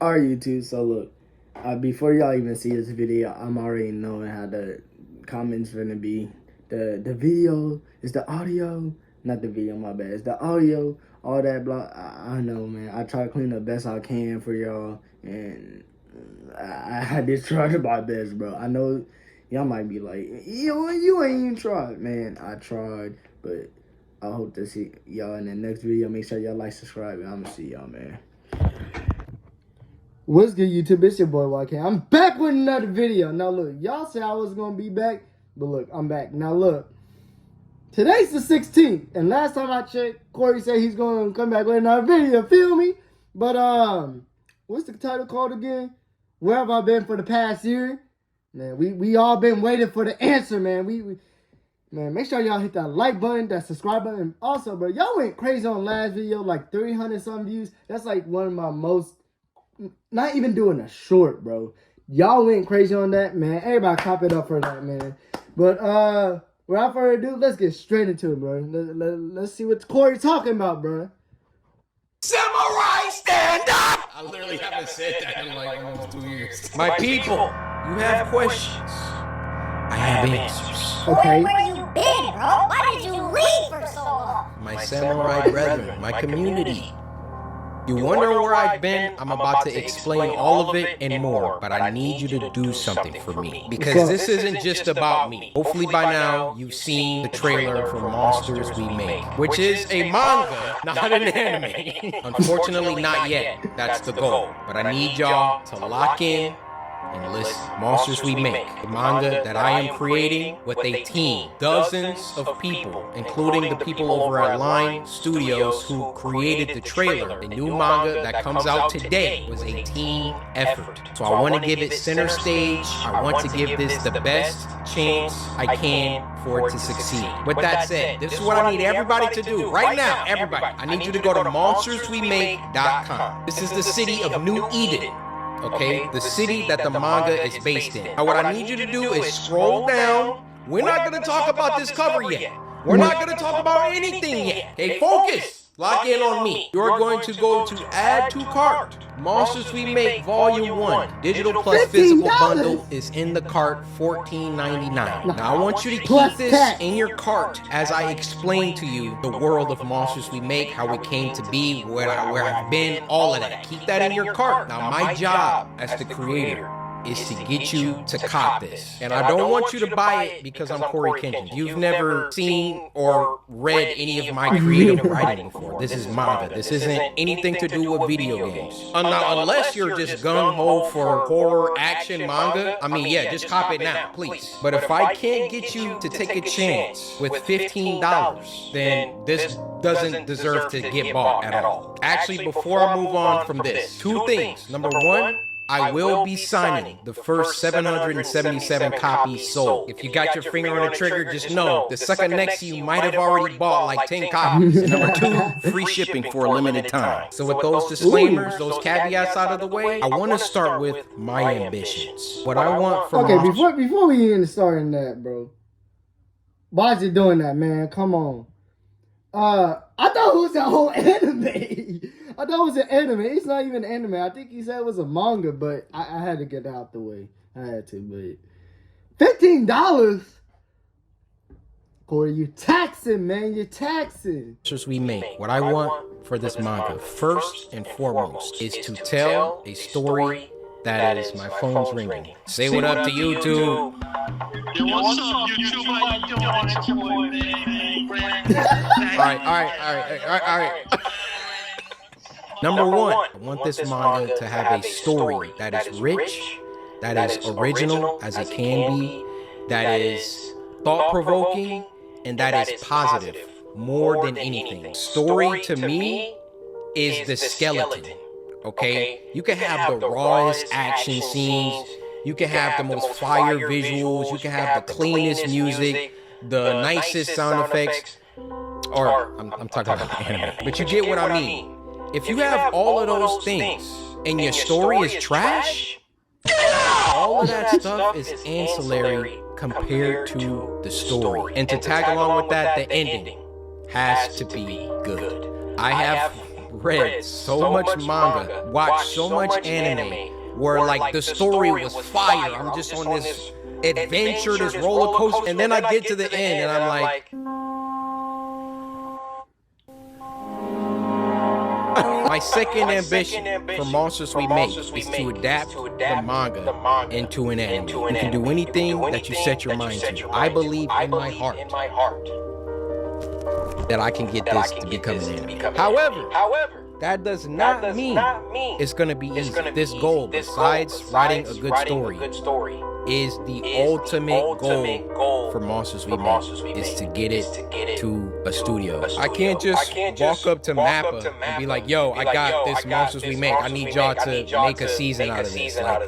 Alright, YouTube, so look, before y'all even see this video, I'm already knowing how the comments gonna be. The video is the audio, not the video, my bad. It's the audio, all that blah. I know, man. I try to clean the best I can for y'all, and I did try my best, bro. I know y'all might be like, you ain't even tried, man. I tried, but I hope to see y'all in the next video. Make sure y'all like, subscribe, and I'm gonna see y'all, man. What's good, YouTube? It's your boy YK. I'm back with another video. Now look, y'all said I was gonna be back, but look, I'm back. Now look, today's the 16th, and last time I checked, Cory said he's gonna come back with another video. Feel me? But what's the title called again? Where have I been for the past year? Man, we all been waiting for the answer, man. Man, make sure y'all hit that like button, that subscribe button. And also, bro, y'all went crazy on last video, like 300 some views. That's like one of my most. Not even doing a short, bro. Y'all went crazy on that, man. Everybody cop it up for that, man. But without further ado, let's get straight into it, bro. Let's see what Cory's talking about, bro. Samurai, stand up! I literally haven't said that in like almost 2 years. My people, you have questions. I have answers. Okay. Where you been, bro? Why did you leave for so long? My samurai brethren, my community. You wonder where I've been? I'm about to explain all of it and more, but I need you to do something for me. Because this isn't just about me. Hopefully by now, you've seen the trailer for Monsters We Make, which is a manga, not an anime. Unfortunately, not yet. That's the goal. But I need y'all to lock in and listen. Monsters We Make, a manga that I am creating with a team, dozens of people, including the people over at Line Studios who created the trailer. The new manga that comes out today was a team effort. So I want to give it center stage. I want to give this the best chance I can for it to succeed. With that said, this is what I need everybody to do right now. Everybody, I need you to go to monsterswemake.com. This is the city of New Eden. Okay, the city that the manga is based in. Now, what I need you to do is scroll down. We're not going to talk about this cover yet. We're not going to talk about anything yet. Okay, focus. Lock in on me. You're going to go to add to cart. Monsters We Make Volume 1. Digital plus physical bundle is in the cart, $14.99. Now, I want you to keep this in your cart as I explain to you the world of Monsters We Make, how it came to be, where I've been, all of that. Keep that in your cart. Now, my job as the creator is to get you to cop this. And I don't want you to buy it because I'm Coryxkenshin. You've never seen or read any of my creative writing before. This is manga. This isn't anything to do with video games. Unless you're just gung-ho for horror action manga, I mean, yeah, just cop it now, please. But if I can't get you to take a chance with $15, then this doesn't deserve to get bought at all. Actually, before I move on from this, two things. Number one, I will be signing the first 777 copies sold. If you got your finger on the trigger, just know the sucker next to you might have already bought like 10 copies. And number two, free shipping for a limited time. So with those disclaimers, those caveats out of the way, I want to start with my ambitions. What I want from before we even starting that, bro. Why is he doing that, man? Come on. I thought it was a whole anime. I thought it was an anime. It's not even an anime. I think he said it was a manga, but I had to get out the way. I had to, but $15? Cory, you taxing, man. You're taxing. Monsters We Make. What I want for this manga, first and foremost, is to tell a story that is, my phone's ringing. Say what up to YouTube. Yo, what's up, YouTube? How you doing? It's your boy, All right. Number one, I want this manga to have a story that is rich, that is original as it can be, that is thought-provoking, and that is positive more than anything. Story to me is the skeleton. Okay, you can have the rawest action scenes, you can have the most fire visuals, you can have the cleanest music, the nicest sound effects, or I'm talking about anime, but you get what I mean. If you have all of those things and your story is trash, all of that stuff is ancillary compared to the story. And to tag along with that, the ending has to be good. I have read so much manga, watched so much anime, where like the story was fire. I'm just on this adventure, this roller coaster, and then I get to the end and I'm like, my second ambition for Monsters We Make is to adapt the manga into an anime. You can do anything that you set your mind to. I believe in my heart that I can get this to become an anime. However, that does not mean it's going to be easy. This goal, besides writing a good story, is the ultimate goal for Monsters We Make, is to get it to a studio. I can't just walk up to Mappa and be like, yo, I got this Monsters We Make. I need y'all to make a season out of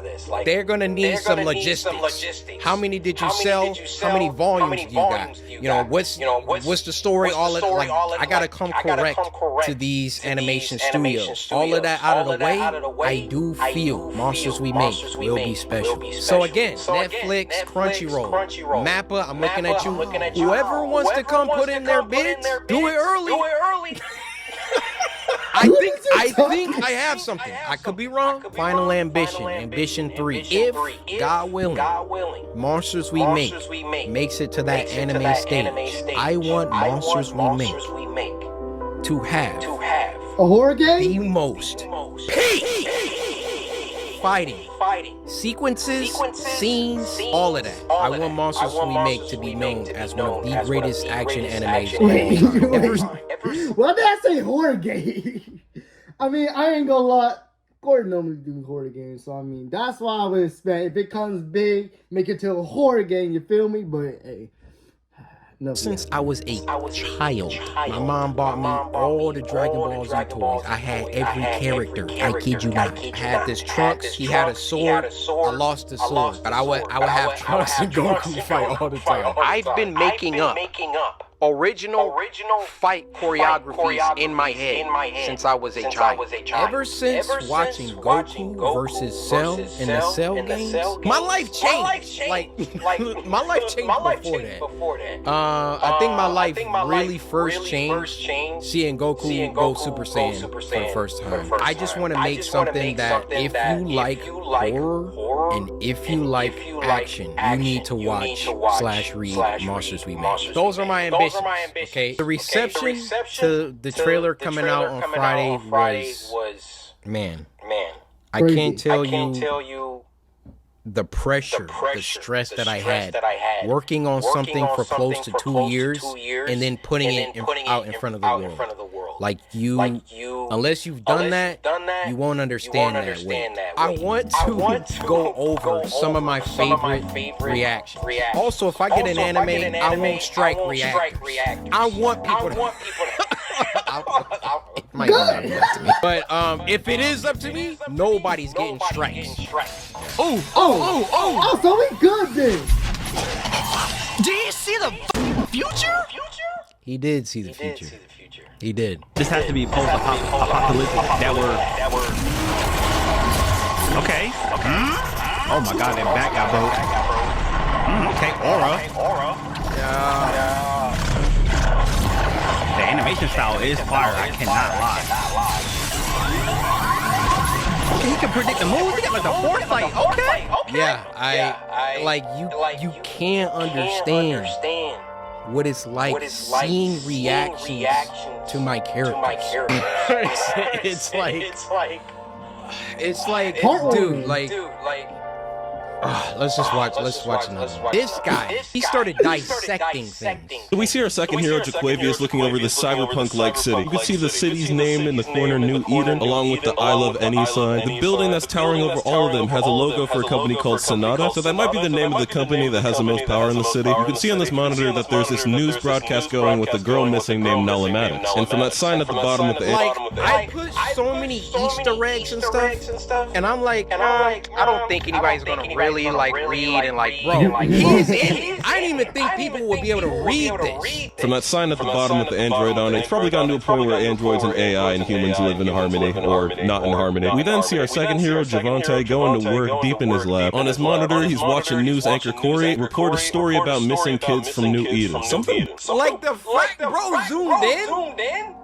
this. Like, they're gonna need some logistics. How many did you sell? How many volumes do you got? You know, what's the story? All of it. Like, I gotta come correct to these animation studios. All of that out of the way, I do feel Monsters We Make will be special. So again, Netflix, Crunchyroll, Mappa, I'm looking at you. Whoever wants to come put in their bids, do it early. I think I have something. I could be wrong. Final Ambition 3. If, God willing, Monsters We Make makes it to that anime stage, I want Monsters We Make to have a horror game? the most peak fighting sequences, scenes, all of that. I want Monsters We Make to be known as one of the greatest action animes. Why did I say horror game? I mean, I ain't gonna lie. Cory normally do horror games, so I mean, that's why I would expect if it comes big, make it to a horror game. You feel me? But hey. Since I was a child, my mom bought me all the Dragon Ball Z toys. I had every character. I kid you not. I had this Trunks. He had a sword. I lost the sword, but I would have Trunks and Goku fight all the time. I've been making up original fight choreographies in my head since I was a child. Ever since watching Goku versus Cell in the Cell games, my life changed. Like my life changed before that. I think my life really first changed seeing Goku go Super Saiyan for the first time. I just want to make something that if you like horror and if you like action, you need to watch / read Monsters We Make. Those are my ambitions. Okay, the reception to the trailer coming out on Friday was, man, I can't tell you the pressure, the stress that I had working on something for close to 2 years and then putting it out in front of the world. Like you, unless you've done that, you won't understand that way. I want to go over some of my favorite reactions. Also, if I get an anime, I won't strike reactors. I want people to... It might not be up to me. But if it is up to me, nobody's getting strikes. Oh, so we good then. Do you see the future? He did see the future. He did. This has to be post-apocalyptic. That word. Okay. Oh my God, that back got broke. Okay, aura. The animation style is fire. I cannot lie. Okay, he can predict the moves. He got like the foresight. Okay. Yeah, I like you can't understand what it's like seeing reactions to my characters. It's like, dude, like, let's watch another one. This guy, he started dissecting things. We see our second hero, Jaquavius, looking over this cyberpunk-like city. You can see the city's name in the corner, New Eden, along with the I Love Any sign. The building that's towering over all of them has a logo for a company called Sonata, so that might be the name of the company that has the most power in the city. You can see on this monitor that there's this news broadcast going with a girl missing named Nala Maddox. And from that sign at the bottom with the... Like, I put so many Easter eggs and stuff, and I'm like, I don't think anybody's gonna really like read and like, bro, he's in it. I didn't even think people would be able to read this. From that sign at the bottom with the android on it, it's probably gotten to a point where androids and AI and humans live in harmony, or not in harmony. We then see our second hero, Javante, going to work deep in his lab. On his monitor, he's watching news anchor Cory report a story about missing kids from New Eden. Something like the fact, bro, zoomed in.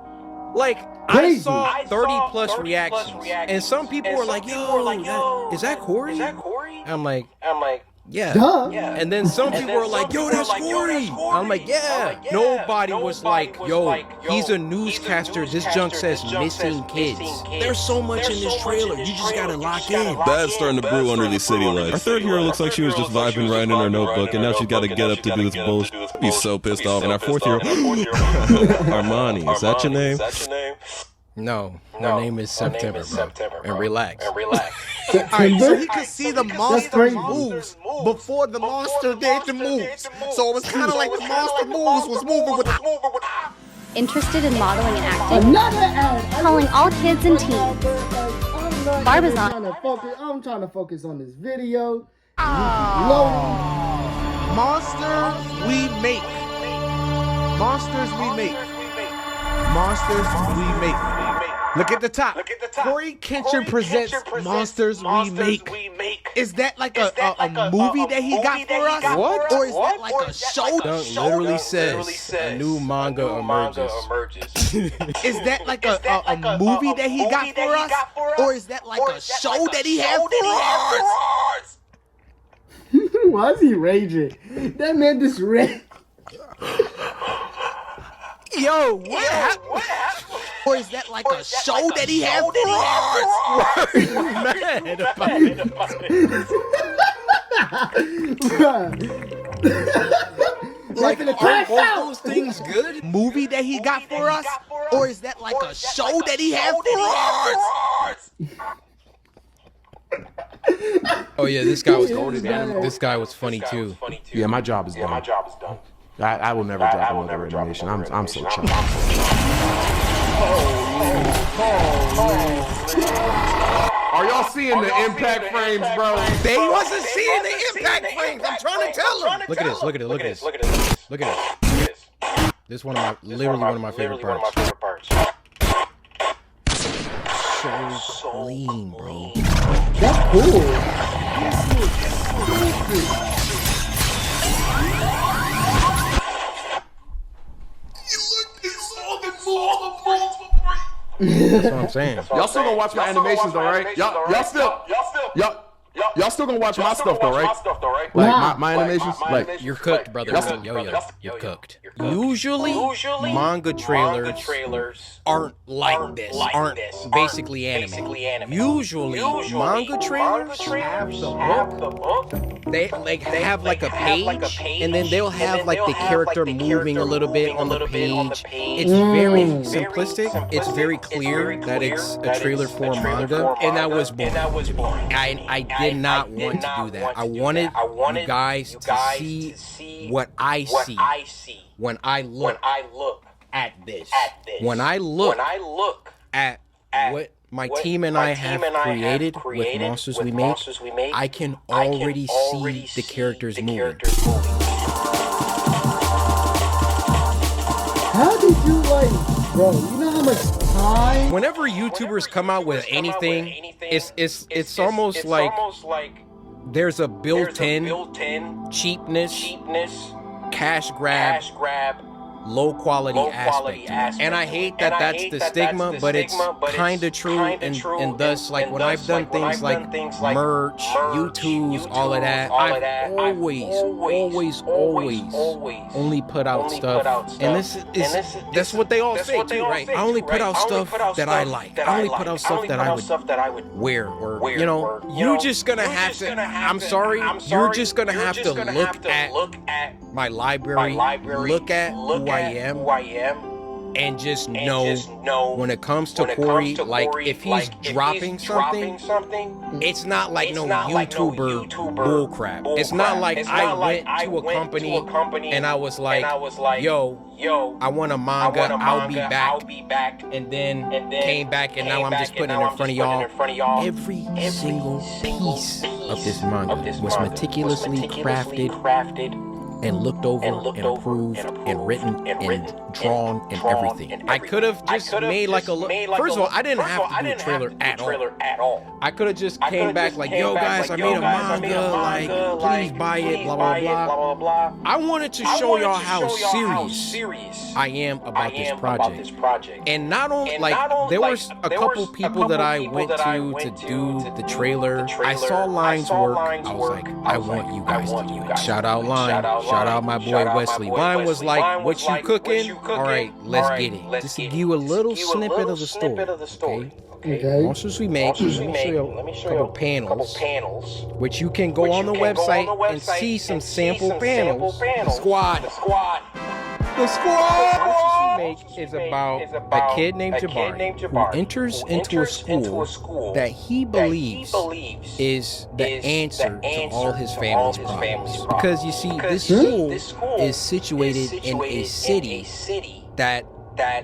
Like, I crazy. saw 30 plus reactions, and some people were like, "Yo, is that Cory?" I'm like, "Yeah." Duh. And then some people were like, "Yo, that's Cory." I'm like, "Yeah." Nobody was like, "Yo, he's a newscaster. This junk says missing kids." There's so much in this trailer. You just gotta lock in. Bad's starting to brew under these city lights. Our third hero looks like she was just vibing writing in her notebook, and now she's got to get up to do this bullshit. He's so pissed off. And our fourth hero, Armani, is that your name? No, her name is September, bro. And relax. Alright, so he could see the monster moves before the monster did the moves. So it was kind of like the monster moves was moving with Interested in modeling and acting? Another ad. Calling all kids and teens. Barbizon. I'm trying to focus on this video. Monsters we make. Monsters we make. Monsters we make. Look at the top. Coryxkenshin presents Monsters We Make. Is that like a movie that he got for us? What? Or is that like a show? Dunk literally says a new manga emerges. Is that like a movie that he got for us? Or is that like a show that he had for us? Why is he raging? That man just raged. Yo, what happened? Or is that like a show that he had for us? Like, are both those things good? Movie that he got for us? Or is that like a show that he had for us? Oh yeah, this guy was This guy was funny too. Yeah, my job is done. I will never drop another animation. I'm so chuffed. Are y'all seeing the impact frames, bro? They wasn't seeing the impact frames. I'm trying to tell them. Look at this. Look at this. This is literally one of my favorite parts. So clean, bro. That's cool. That's what I'm saying. Y'all still gonna watch my animations though, right? Y'all still gonna watch my stuff though, right? Like my animations, like You're cooked, brother. Yo, you're cooked. Usually, manga trailers aren't like this. Aren't basically anime. Usually, manga trailers have the book. They like have like a page, and then they'll have like the character moving a little bit on the page. It's very simplistic. It's very clear that it's a trailer for manga, and that was boring. I did not want to do that. I wanted you guys to see what I see when I look at this. When I look at what my team and I have created with Monsters We Make, I can already see the characters moving. How did you bro, you know how much time? Whenever YouTubers come out with anything, it's almost like there's a built-in cheapness, cash grab, low quality aspect to it. And I hate that that's the stigma, but it's kind of true, and thus, like, when I've done things like merch, YouTubes, all of that, I've always only put out stuff, and that's what they all say too, right? I only put out stuff that I like. I only put out stuff that I would wear, or, you know, you're just gonna have to, I'm sorry, you're just gonna have to look at my library, look at who I am, and just know when it comes to Cory, like, if he's dropping something, it's not like no YouTuber bullcrap. It's not like I went to a company and I was like, yo, I want a manga, I'll be back, and then came back, and now I'm just putting it in front of y'all. Every single piece of this manga was meticulously crafted and looked over and approved and written and drawn and everything. I could have just made like a first of all, I didn't have to do a trailer at all. I could have just came back like, yo guys, I made a manga, like please buy it, blah blah blah. I wanted to show y'all how serious I am about this project. And not only like there was a couple people that I went to do the trailer. I saw Line's work. I was like, I want you guys to do it. Shout out Line. Shout out my boy Wesley. Line was like, what you cooking? All right, let's get it. Just to give you a little snippet of the story. Okay. Monsters We Make. Let me show you a couple panels, which you can go on the website and see some sample panels. The Squad. Monsters We Make is about a kid named Jabari who enters into a school that he believes is the answer to all his family's problems. Because you see, this school is situated in a city that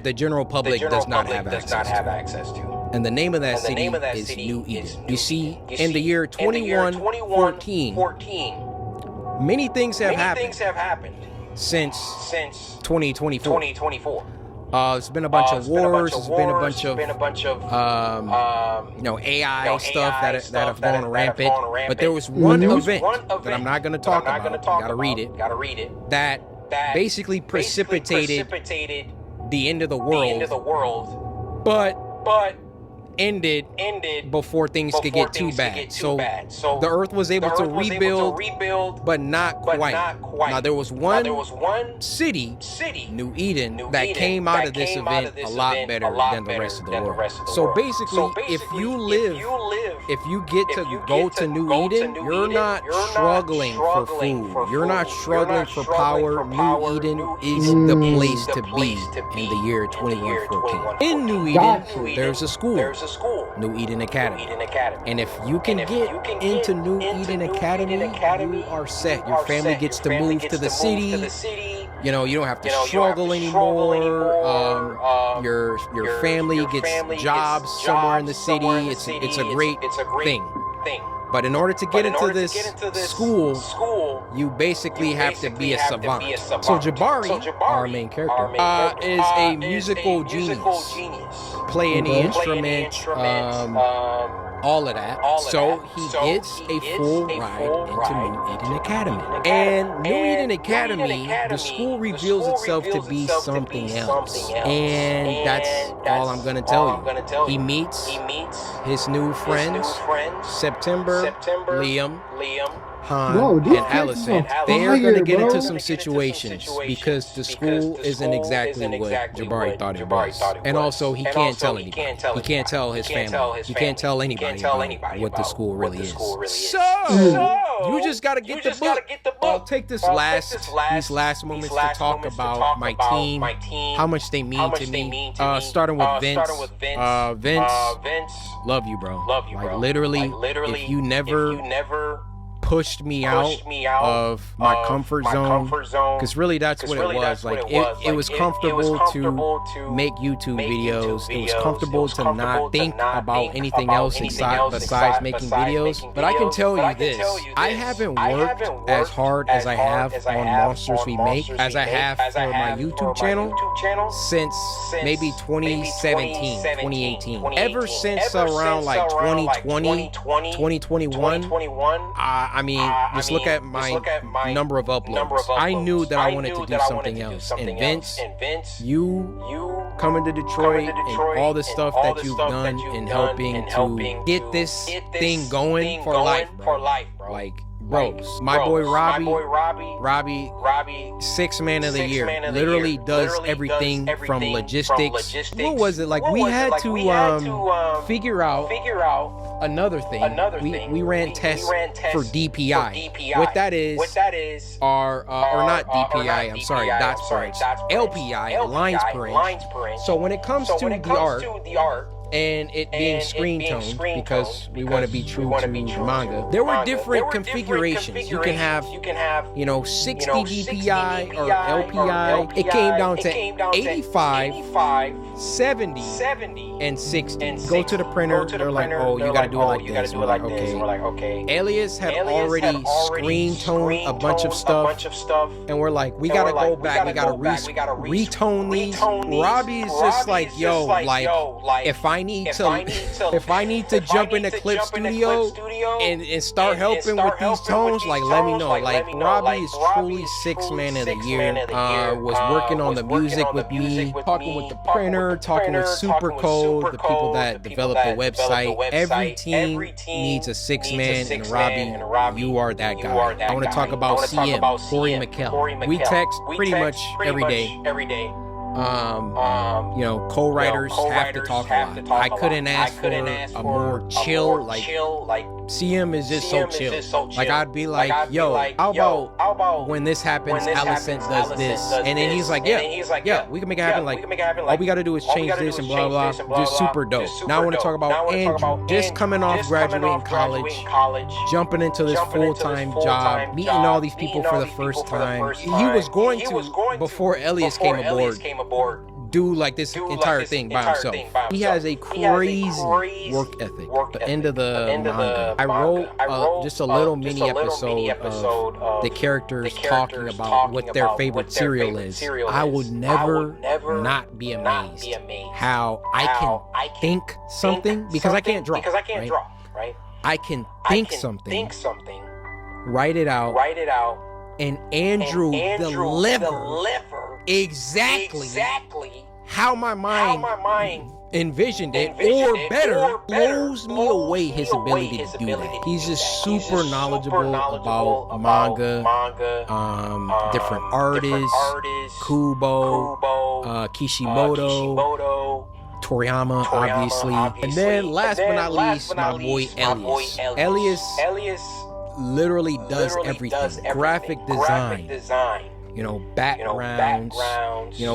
the general public does not have access to. And the name of that city is New Eden. You see, in the year 2114, many things have happened since 2024. It's been a bunch of wars. It's been a bunch of AI stuff that have gone rampant. But there was one event that I'm not going to talk about. You gotta read it. That basically precipitated the end of the world. But ended before things could get too bad. So the Earth was able to rebuild, but not quite. Now there was one city, New Eden, that came out of this event a lot better than the rest of the world. So basically, if you get to go to New Eden, you're not struggling for food. You're not struggling for power. New Eden is the place to be in the year 2114. In New Eden, there's a school. New Eden Academy. And if you can get into New Eden Academy, you are set. Your family gets to move to the city. You know, you don't have to struggle anymore. Your family gets jobs somewhere in the city. It's a great thing. But in order to get into this school, you basically have to be a savant. So Jabari, our main character, is a musical genius. Play any instrument, all of that. So he gets a full ride into New Eden Academy. And New Eden Academy, the school reveals itself to be something else. And that's all I'm going to tell you. He meets his new friends, September, Liam, Han, and Allison. They are going to get into some situations because the school isn't exactly what Jabari thought it was. And also, he can't tell anybody. He can't tell his family. He can't tell anybody about what the school really is. So, you just got to get the book. I'll take these last moments to talk about my team, how much they mean to me. Starting with Vince. Vince, love you, bro. Like, literally, if you never pushed me out of my comfort zone, because really that's what it was. Like it was comfortable to make YouTube videos. It was comfortable to not think about anything else besides making videos. But I can tell you this, I haven't worked as hard as I have on Monsters We Make as I have for my YouTube channel since maybe 2017, 2018. Ever since around like 2020, 2021, I mean, just look at my number of uploads. I knew that I wanted to do something else. And Vince, you coming to Detroit and all the stuff that you've done in helping to get this thing going for life, bro. Like, bros, my boy Robbie, 6th man of the year, literally does everything from logistics. What was it like? We had to figure out another thing. We ran tests for DPI. What that is are or not DPI. I'm sorry, dots per inch. LPI, lines per inch. So when it comes to the art, and it being screen toned because we want to be true to manga. There were different configurations. You can have, 60 DPI or LPI. It came down to 85, 70, and 60. Go to the printer. They're like, oh, you gotta do it like this. We're like, okay. Alias had already screen toned a bunch of stuff, and we're like, we gotta go back. We gotta retone these. Robbie is just like, yo, if I need to jump in the Clip Studio and start helping with these tones, like, let me know. Like, Robbie is truly 6th man of the year. Was working on the music with me, talking with the printer, talking with Supercode, the people that developed the website. Every team needs a 6th man, and Robbie, you are that guy. I want to talk about CM, Cory McKell. We text pretty much every day. Co-writers have to talk a lot. I couldn't ask for a more chill, like CM is just so chill. Like, I'd be like, yo, how about when this happens, Allison does this, and then he's like, yeah, we can make it happen. Like, all we gotta do is change this and blah blah. Just super dope. Now I want to talk about Andrew, just coming off graduating college, jumping into this full-time job, meeting all these people for the first time. He was going to, before Elias came aboard, do like this entire thing by himself. He has a crazy work ethic. The end of the manga, I wrote just a little mini episode of the characters talking about what their favorite cereal is. I would never not be amazed how I can think something, because I can't draw, right? I can think something, write it out, and Andrew deliver exactly how my mind envisioned it, or better, blows me away his ability to do that. He's just super knowledgeable about manga, different artists, Kubo, Kishimoto, Toriyama, obviously. And then last but not least, my boy Elias. Elias literally does everything. Graphic design, backgrounds,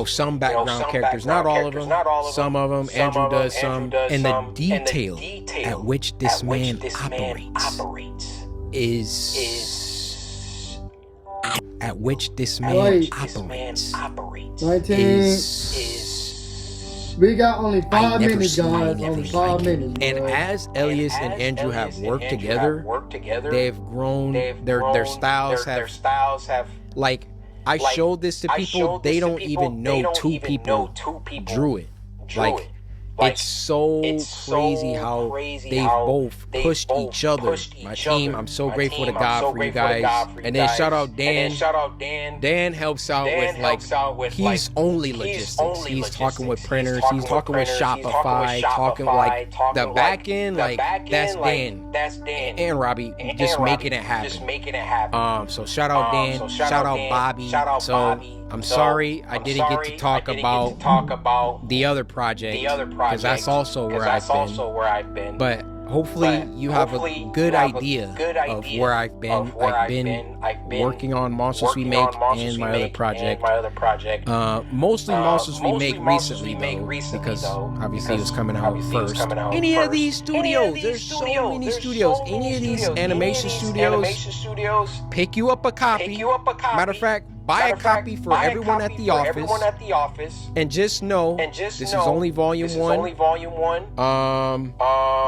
some background characters, not all of them, some of them. Andrew does some, and the detail at which this man operates is at which this man operates is. We got only 5 minutes, guys. Only 5 minutes. And as Elias and Andrew have worked together, they've grown. Their styles have like. I showed this to people. They don't even know 2 people drew it. Like, it's so crazy how they've both pushed each other. My team, I'm so grateful to God for you guys. And then shout out Dan. Dan helps out with he's only logistics. He's talking with printers. He's talking with Shopify. Talking like the back end. Like, that's Dan and Robbie just making it happen. So shout out Dan. Shout out Bobby. So I'm sorry I didn't get to talk about the other project, because that's also where I've been. But hopefully you have a good idea of where I've been. I've been working on Monsters We Make and my other project. Mostly Monsters We Make recently, though, because obviously it was coming out first. Any of these studios, there's so many studios. Any of these animation studios, pick you up a copy. Matter of fact, buy a copy for everyone at the office, and just know this is only volume 1.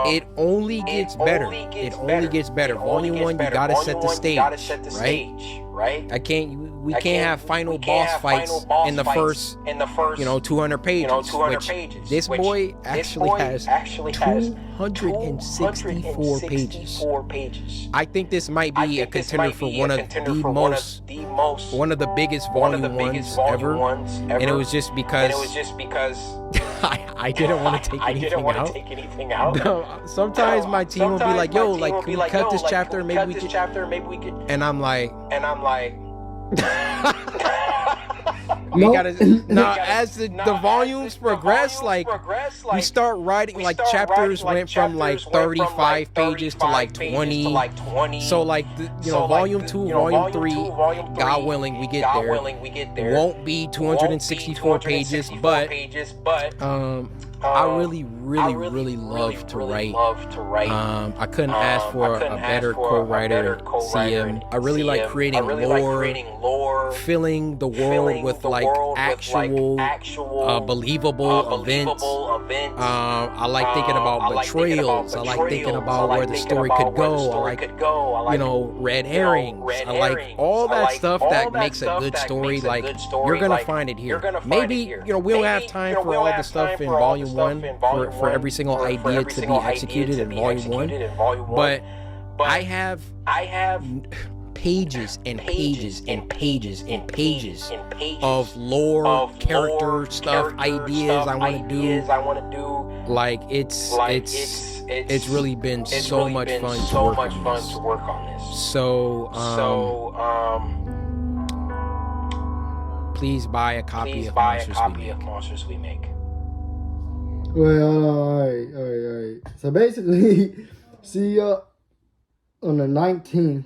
It only gets better. It only gets better. Volume 1, you gotta set the stage, right? We can't have final boss fights in the first 200 pages, which this boy actually has 264 pages. I think this might be a contender for one of the biggest volume ones ever. And it was just because I didn't want to take anything out. Sometimes my team will be like, yo, like, can we cut this chapter? Maybe we could. And I'm like, as the volumes progress, like, we start writing, like, chapters went from like 35 pages to like 20. So like, volume 2, volume 3, God willing, we get there. It won't be 264 pages, but I really love to write. I couldn't ask for a better co-writer and CM. I really like creating lore, filling the world with like actual, believable events. I like thinking about betrayals. I like thinking about where the story could go. I like, you know, red herrings. I like all that stuff that makes a good story. Like, you're gonna find it here. Maybe, you know, we don't have time for all the stuff in volume 1 for every single idea to be executed in volume 1, but I have pages and pages and pages and pages of lore, character stuff, ideas I want to do. Like, it's really been so much fun to work on this. So please buy a copy of Monsters We Make. Well, alright. So basically, see ya on the 19th.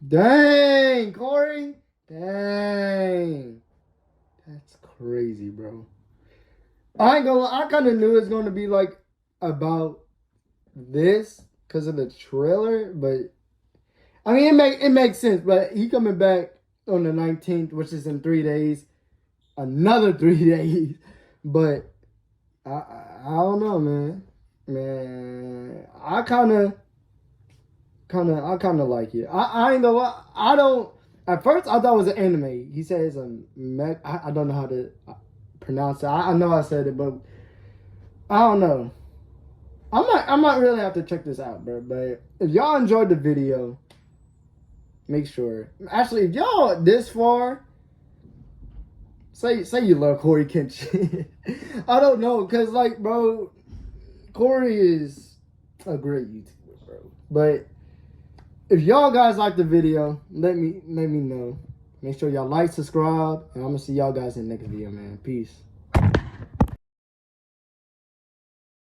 Dang, Cory. Dang. That's crazy, bro. I ain't gonna lie, I kind of knew it was going to be like about this because of the trailer, but I mean, it makes sense. But he coming back on the 19th, which is in 3 days, another 3 days. But I don't know, man. I kind of like it. I ain't gonna lie. I don't. At first, I thought it was an anime. He says I don't know how to pronounce it. I know I said it, but I don't know. I might really have to check this out, bro. But if y'all enjoyed the video, make sure. Actually, if y'all this far, say you love Coryxkenshin. I don't know, cause like, bro, Cory is a great YouTuber, bro. But if y'all guys like the video, let me know. Make sure y'all like, subscribe, and I'm gonna see y'all guys in the next video, man. Peace.